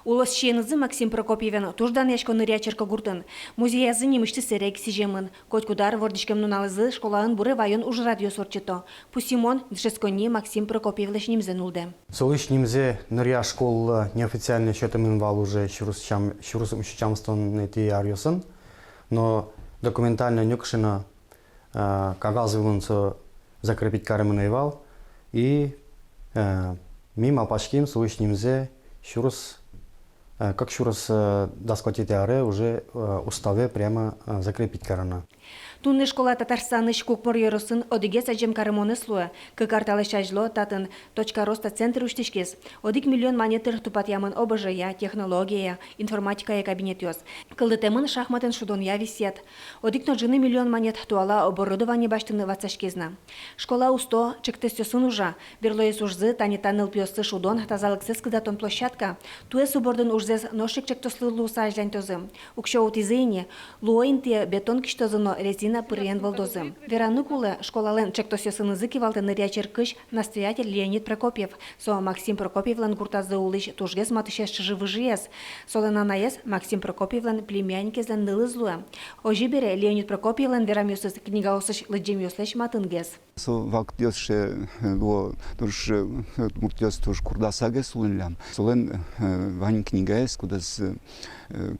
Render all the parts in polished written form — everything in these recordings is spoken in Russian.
Улас щенызы Максим Прокопьевен туждан яшко нырячерка гуртын. Музеязы немышты сэрек сижемын. Котькудар вордишкем нуналызы школаын буры вайон уж радио сорчето. Пусимон дшескони Максим Прокопьевлеш немзен улде. Солыш немзе ныря школ неофициально счетом инвал уже щурусом щучамствон эти арьосын. Но документально нюкшина кагазывынцо закрепить карымын инвал. И мимо пачким солыш немзе щурус как щурус доскотите аре уже уставе прямо закрепить карана. Тунны школа Татарстаны шкукмор йоросын одиге саджем карымоны слуя, кыкарталы шажло татын точка роста центр уштишкес. Одик миллион монетыр тупат ямын ОБЖ-я, технология, информатика кабинет йос. Кылдытемын шахматын шудонья висет. Одик ножины миллион монет туала оборудование баштыны вацашкезна. Школа усто чектестёсын ужа, берлоес ужзы танитаныл пьёсты шудон тазалыксыз кыдатон площадка. Туэс убордын ужзез ношик чектослы лусажлянь тозым. Укшо утизыйне, луоинте бетон киштозыно резин пырьян волдозы. Веранукулы школален чектосесынызы кивалты нырячер кыш настоятель Леонид Прокопьев. Со Максим Прокопьевлан гуртазы улыш тужгез матышеш живыжиес. Соленанаес Максим Прокопьевлан племянниkezен нылызлуя. Ожи бере Леонид Прокопьевлан верамюсыз книга осыш лыджем ёслеш матынгез. Со вактёсше ло туш муртёс туш курдасаге сулынлям. Солен вань книгаес кудас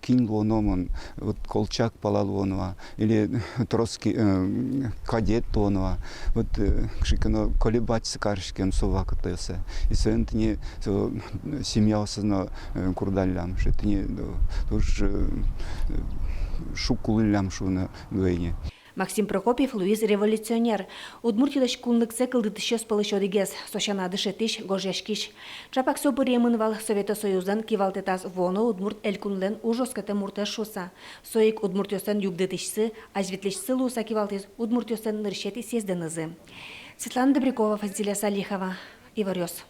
кинь луономон вот Колчак палалуонова или Троцкий кадет тонова вот кшикано колебать сакаршкен совакатese. И сентни семья осно курдаллям, шетни туш шукуллям шуна дуэне. Максим Прокопьев Луиз революционер. Удмуртилаш кунлыксе кылдытышёс пылыш одигез, сошана дышетиш, гожешкиш. Чапак собыремын вал Совета Союздан кивалтетас воно удмурт элькунлен ужоската мурта шуса. Соик удмуртёстан югдытышсы, ажветлешсы луса кивалтез удмуртёстан ныршети сезденызы. Светлана Добрякова, Фазиля Салихова, Иварёс.